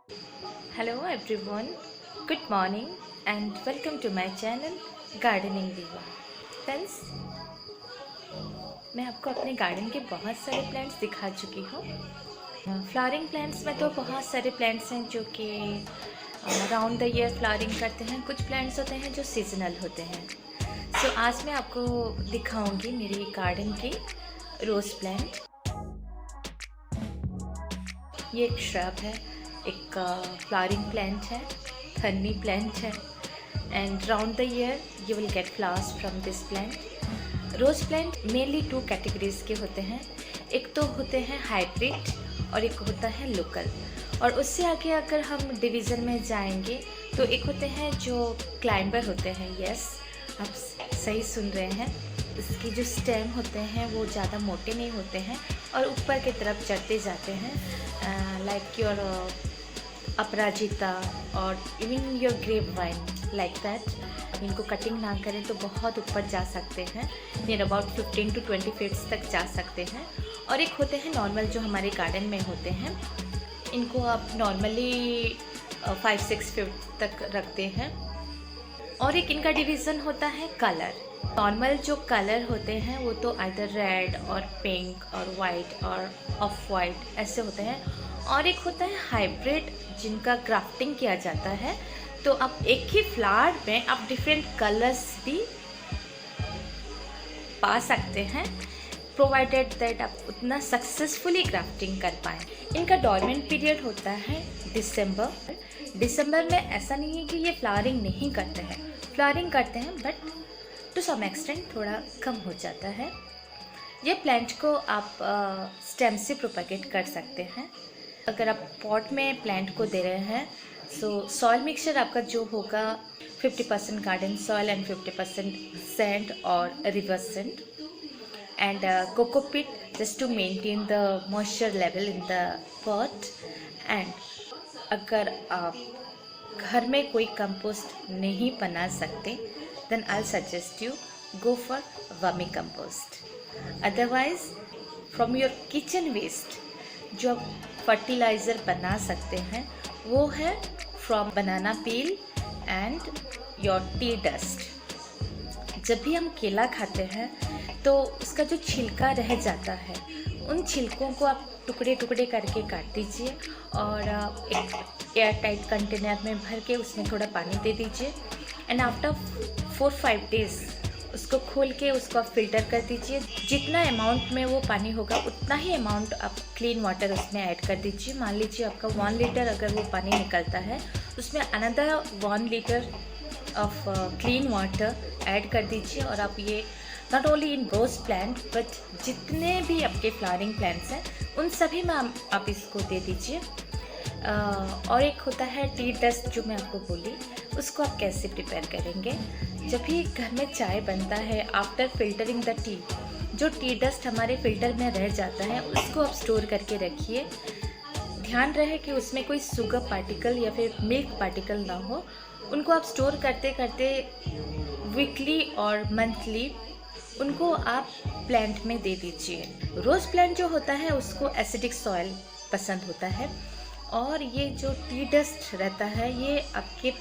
Hello everyone, good morning and welcome to my channel gardening दीवा। Friends, मैं आपको अपने गार्डन के बहुत सारे प्लांट्स दिखा चुकी हूँ। फ्लावरिंग प्लांट्स में तो बहुत सारे प्लांट्स हैं जो कि राउंड द ईयर फ्लावरिंग करते हैं। कुछ प्लांट्स होते हैं जो सीजनल होते हैं। सो आज मैं आपको दिखाऊंगी मेरी गार्डन की रोज़ प्लांट। ये एक श्रब है, एक फ्लावरिंग प्लांट है, थर्नी प्लांट है and round the year you will get flowers from this plant. Rose plant mainly 2 categories के होते हैं। एक तो होते हैं हाइब्रिड और एक होता है लोकल। और उससे आगे अगर हम डिवीज़न में जाएंगे तो एक होते हैं जो क्लाइंबर होते हैं। यस, आप सही सुन रहे हैं। इसकी जो स्टेम होते हैं वो ज़्यादा मोटे नहीं होते हैं और ऊपर की तरफ चढ़ते जाते हैं, लाइक योर अपराजिता और even your grape vine like that. अब इनको कटिंग ना करें तो बहुत ऊपर जा सकते हैं, नियर अबाउट 15 to 20 फीट्स तक जा सकते हैं। और एक होते हैं नॉर्मल जो हमारे गार्डन में होते हैं। इनको आप नॉर्मली 5-6 फीट तक रखते हैं। और एक इनका डिवीज़न होता है कलर। नॉर्मल जो कलर होते हैं वो तो आइदर रेड और पिंक और वाइट और ऑफ वाइट ऐसे होते हैं। और एक होता है हाइब्रिड जिनका ग्राफ्टिंग किया जाता है। तो आप एक ही फ्लावर में आप डिफरेंट कलर्स भी पा सकते हैं, प्रोवाइडेड दैट आप उतना सक्सेसफुली ग्राफ्टिंग कर पाएँ। इनका डॉर्मेंट पीरियड होता है दिसंबर। दिसंबर में ऐसा नहीं है कि ये फ्लावरिंग नहीं करते हैं, फ्लावरिंग करते हैं बट टू सम एक्सटेंट थोड़ा कम हो जाता है। ये प्लांट को आप स्टेम से प्रोपेगेट कर सकते हैं। अगर आप पॉट में प्लांट को दे रहे हैं सो सॉइल मिक्सचर आपका जो होगा 50% गार्डन सॉइल एंड 50% सैंड और river sand and cocopeat just to maintain the moisture level in the pot. And अगर आप घर में कोई कंपोस्ट नहीं बना सकते then I'll suggest you go for vermi compost. Otherwise from your kitchen waste जो आप फर्टिलाइज़र बना सकते हैं वो है from banana peel and your tea dust। जब भी हम केला खाते हैं तो उसका जो छिलका रह जाता है उन छिलकों को आप टुकड़े टुकड़े करके काट दीजिए और एक एयर टाइट कंटेनर में भर के उसमें थोड़ा पानी दे दीजिए एंड आफ्टर 4-5 डेज़ उसको खोल के उसको आप फिल्टर कर दीजिए। जितना अमाउंट में वो पानी होगा उतना ही अमाउंट आप क्लीन वाटर उसमें ऐड कर दीजिए। मान लीजिए आपका 1 लीटर अगर वो पानी निकलता है उसमें another 1 litre of clean water add कर दीजिए। और आप ये not only in rose plant but जितने भी आपके फ्लावरिंग प्लांट्स हैं उन सभी में आप इसको दे दीजिए। और एक होता है टी डस्ट जो मैं आपको बोली, उसको आप कैसे प्रिपेयर करेंगे। जब भी घर में चाय बनता है आफ्टर फिल्टरिंग द टी, जो टी डस्ट हमारे फिल्टर में रह जाता है उसको आप स्टोर करके रखिए। ध्यान रहे कि उसमें कोई शुगर पार्टिकल या फिर मिल्क पार्टिकल ना हो। उनको आप स्टोर करते करते वीकली और मंथली उनको आप प्लांट में दे दीजिए। रोज़ प्लांट जो होता है उसको एसिडिक सॉइल पसंद होता है और ये जो टी डस्ट रहता है ये आपके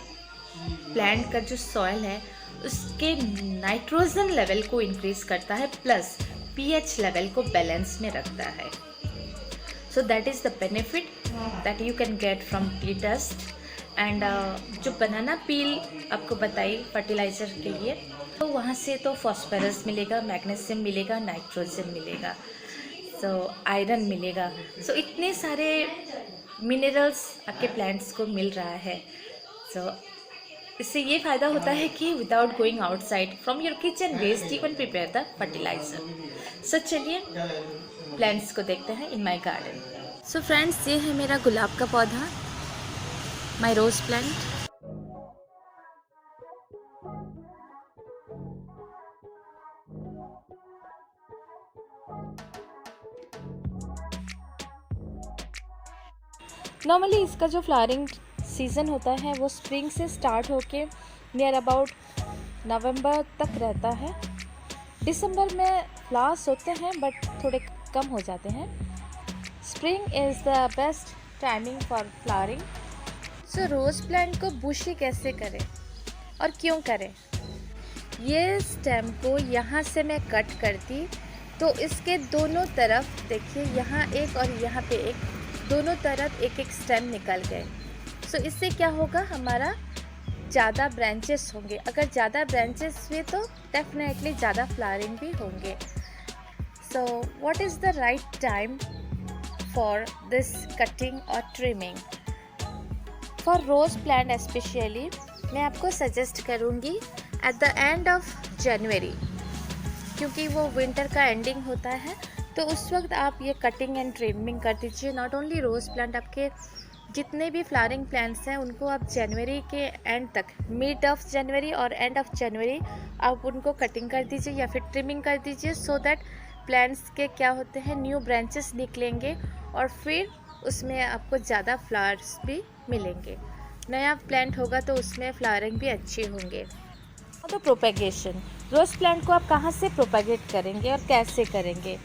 प्लांट का जो सॉइल है उसके नाइट्रोजन लेवल को इंक्रीज करता है प्लस पीएच लेवल को बैलेंस में रखता है। So that is the benefit that you can get from T dust. And जो बनाना पील आपको बताई फर्टिलाइज़र के लिए, तो वहाँ से तो फॉस्फोरस मिलेगा, मैग्नीशियम मिलेगा, नाइट्रोजन मिलेगा, सो आयरन मिलेगा। सो इतने सारे मिनरल्स आपके प्लांट्स को मिल रहा है। सो इससे ये फ़ायदा होता है कि without going outside from your kitchen waste you can prepare the fertiliser. So चलिए प्लांट्स को देखते हैं in my garden. So friends, ये है मेरा गुलाब का पौधा, माय रोज प्लांट। नॉर्मली इसका जो फ्लावरिंग सीज़न होता है वो स्प्रिंग से स्टार्ट होके नियर अबाउट नवंबर तक रहता है। दिसंबर में फ्लावर्स होते हैं बट थोड़े कम हो जाते हैं। Spring is the best timing for flowering so rose plant को बुशी कैसे करें और क्यों करें? ये स्टेम को यहाँ से मैं कट करती तो इसके दोनों तरफ देखिए, यहाँ एक और यहाँ पे एक, दोनों तरफ एक एक स्टेम निकल गए। सो इससे क्या होगा, हमारा ज़्यादा ब्रांचेस होंगे। अगर ज़्यादा ब्रांचेस हुए तो डेफिनेटली ज़्यादा फ्लावरिंग भी होंगे। So what is the right time for this cutting और trimming? For rose plant specially मैं आपको सजेस्ट करूँगी at the end of January, क्योंकि वो विंटर का एंडिंग होता है। तो उस वक्त आप ये कटिंग एंड ट्रिमिंग कर दीजिए। नॉट ओनली रोज़ प्लांट, आपके जितने भी फ्लावरिंग प्लांट्स हैं उनको आप जनवरी के एंड तक, मिड ऑफ जनवरी और एंड ऑफ जनवरी आप उनको कटिंग कर दीजिए या फिर ट्रिमिंग कर दीजिए, सो दैट प्लांट्स के क्या होते हैं, न्यू ब्रांचेस निकलेंगे और फिर उसमें आपको ज़्यादा फ्लावर्स भी मिलेंगे। नया प्लांट होगा तो उसमें फ्लावरिंग भी अच्छी होंगे। तो प्रोपेगेशन, रोज़ प्लांट को आप कहाँ से प्रोपेगेट करेंगे और कैसे करेंगे?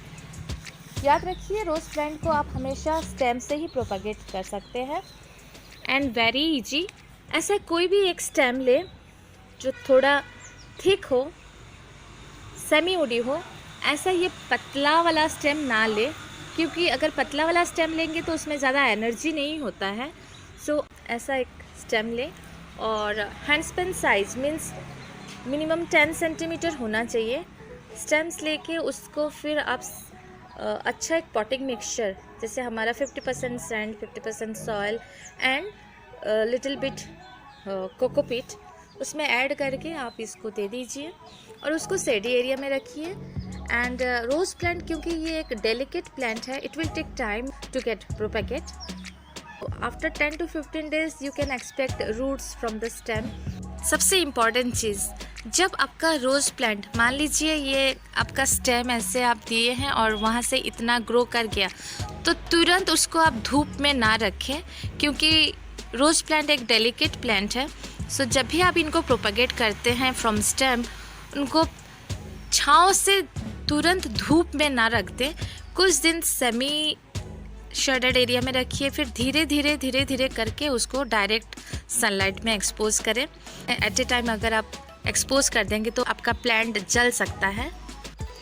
याद रखिए, रोज़ प्लांट को आप हमेशा स्टेम से ही प्रोपेगेट कर सकते हैं एंड वेरी इजी। ऐसा कोई भी एक स्टेम ले जो थोड़ा थिक हो, सेमी वुडी हो। ऐसा ये पतला वाला स्टेम ना ले, क्योंकि अगर पतला वाला स्टेम लेंगे तो उसमें ज़्यादा एनर्जी नहीं होता है। सो ऐसा एक स्टेम ले और हैंडस्पेन साइज मीन्स मिनिमम 10 सेंटीमीटर होना चाहिए। स्टेम्स लेके उसको फिर आप अच्छा एक पॉटिंग मिक्सचर, जैसे हमारा 50% sand, 50% soil and little bit cocopeat, उसमें ऐड करके आप इसको दे दीजिए और उसको शेडी एरिया में रखिए। एंड रोज़ प्लांट क्योंकि ये एक डेलिकेट प्लांट है, it will take time to get propagate. After 10 to 15 days you can expect roots from the stem. सबसे इम्पॉर्टेंट चीज़, जब आपका रोज़ प्लांट, मान लीजिए ये आपका स्टेम ऐसे आप दिए हैं और वहाँ से इतना ग्रो कर गया, तो तुरंत उसको आप धूप में ना रखें, क्योंकि रोज़ प्लांट एक डेलिकेट प्लांट है। सो जब भी आप इनको प्रोपेगेट करते हैं फ्रॉम स्टेम, उनको छाँव से तुरंत धूप में ना रख दें। कुछ दिन सेमी शेडेड एरिया में रखिए, फिर धीरे धीरे करके उसको डायरेक्ट सनलाइट में एक्सपोज करें। एट ए टाइम अगर आप एक्सपोज कर देंगे तो आपका प्लांट जल सकता है।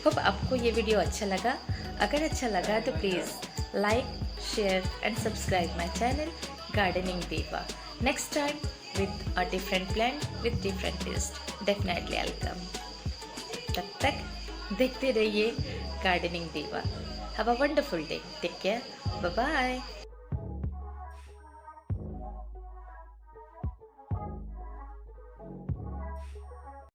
होप आपको ये वीडियो अच्छा लगा। अगर अच्छा लगा तो please like, share and subscribe my channel gardening Deva. Next time with a different plant with different taste, definitely welcome. तब तक देखते रहिए gardening Deva. Have a wonderful day, take care, bye bye.